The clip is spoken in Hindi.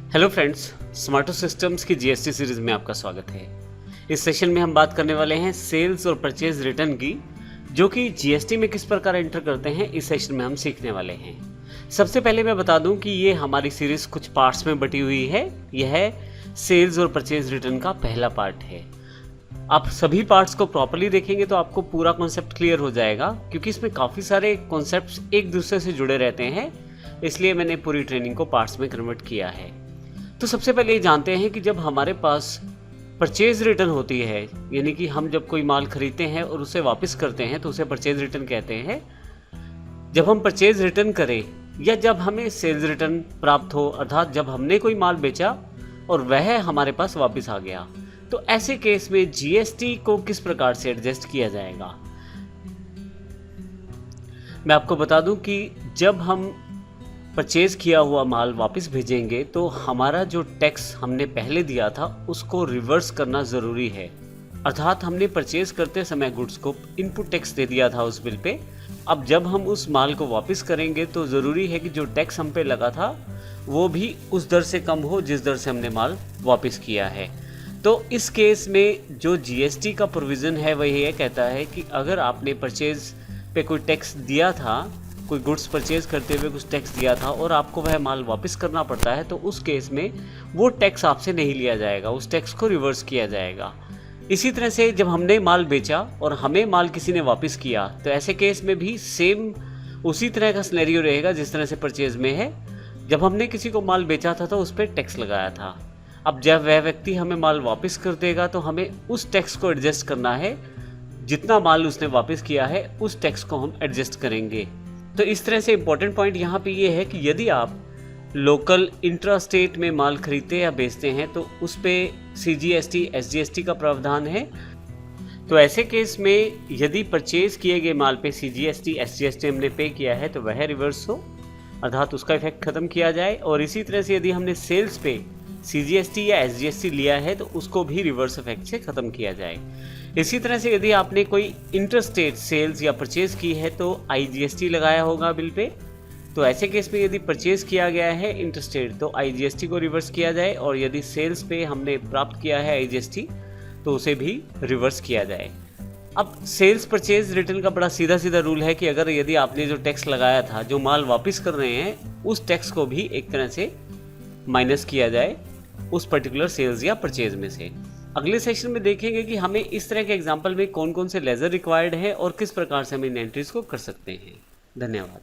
हेलो फ्रेंड्स, स्मार्टो सिस्टम्स की जीएसटी सीरीज में आपका स्वागत है। इस सेशन में हम बात करने वाले हैं सेल्स और परचेज रिटर्न की, जो कि जीएसटी में किस प्रकार एंटर करते हैं। इस सेशन में हम सीखने वाले हैं। सबसे पहले मैं बता दूं कि ये हमारी सीरीज कुछ पार्ट्स में बटी हुई है। यह सेल्स और परचेज रिटर्न का पहला पार्ट है। आप सभी पार्ट्स को प्रॉपर्ली देखेंगे तो आपको पूरा कॉन्सेप्ट क्लियर हो जाएगा, क्योंकि इसमें काफ़ी सारे कॉन्सेप्ट्स एक दूसरे से जुड़े रहते हैं। इसलिए मैंने पूरी ट्रेनिंग को पार्ट्स में कन्वर्ट किया है। तो सबसे पहले ये जानते हैं कि जब हमारे पास परचेज रिटर्न होती है, यानी कि हम जब कोई माल खरीदते हैं और उसे वापस करते हैं तो उसे परचेज रिटर्न कहते हैं। जब हम परचेज रिटर्न करें या जब हमें सेल्स रिटर्न प्राप्त हो, अर्थात जब हमने कोई माल बेचा और वह हमारे पास वापस आ गया, तो ऐसे केस में जीएसटी को किस प्रकार से एडजस्ट किया जाएगा। मैं आपको बता दूं कि जब हम परचेज किया हुआ माल वापस भेजेंगे तो हमारा जो टैक्स हमने पहले दिया था उसको रिवर्स करना ज़रूरी है। अर्थात हमने परचेज करते समय गुड्स को इनपुट टैक्स दे दिया था उस बिल पे। अब जब हम उस माल को वापस करेंगे तो ज़रूरी है कि जो टैक्स हम पे लगा था वो भी उस दर से कम हो जिस दर से हमने माल वापस किया है। तो इस केस में जो जीएसटी का प्रोविज़न है वह ये कहता है कि अगर आपने परचेज पे कोई टैक्स दिया था, कोई गुड्स परचेज करते हुए कुछ टैक्स दिया था और आपको वह माल वापस करना पड़ता है, तो उस केस में वो टैक्स आपसे नहीं लिया जाएगा, उस टैक्स को रिवर्स किया जाएगा। इसी तरह से जब हमने माल बेचा और हमें माल किसी ने वापस किया, तो ऐसे केस में भी सेम उसी तरह का सिनेरियो रहेगा जिस तरह से परचेज में है। जब हमने किसी को माल बेचा था तो उस पर टैक्स लगाया था। अब जब वह व्यक्ति हमें माल वापस कर देगा तो हमें उस टैक्स को एडजस्ट करना है। जितना माल उसने वापस किया है उस टैक्स को हम एडजस्ट करेंगे। तो इस तरह से इम्पोर्टेंट पॉइंट यहाँ पे ये है कि यदि आप लोकल इंट्रा स्टेट में माल खरीदते या बेचते हैं तो उस पर सीजीएसटी एसजीएसटी का प्रावधान है। तो ऐसे केस में यदि परचेज किए गए माल पे सीजीएसटी एसजीएसटी हमने पे किया है तो वह रिवर्स हो, अर्थात उसका इफेक्ट ख़त्म किया जाए। और इसी तरह से यदि हमने सेल्स पे सीजीएसटी या एसजीएसटी लिया है तो उसको भी रिवर्स इफेक्ट से ख़त्म किया जाए। इसी तरह से यदि आपने कोई इंटरस्टेट सेल्स या परचेज की है तो आईजीएसटी लगाया होगा बिल पे। तो ऐसे केस में यदि परचेज किया गया है इंटरस्टेट तो आईजीएसटी को रिवर्स किया जाए, और यदि सेल्स पे हमने प्राप्त किया है आईजीएसटी तो उसे भी रिवर्स किया जाए। अब सेल्स परचेज रिटर्न का बड़ा सीधा सीधा रूल है कि अगर यदि आपने जो टैक्स लगाया था, जो माल वापस कर रहे हैं, उस टैक्स को भी एक तरह से माइनस किया जाए उस पर्टिकुलर सेल्स या परचेज में से। अगले सेशन में देखेंगे कि हमें इस तरह के एग्जाम्पल में कौन कौन से लेजर रिक्वायर्ड है और किस प्रकार से हम इन एंट्रीज को कर सकते हैं। धन्यवाद।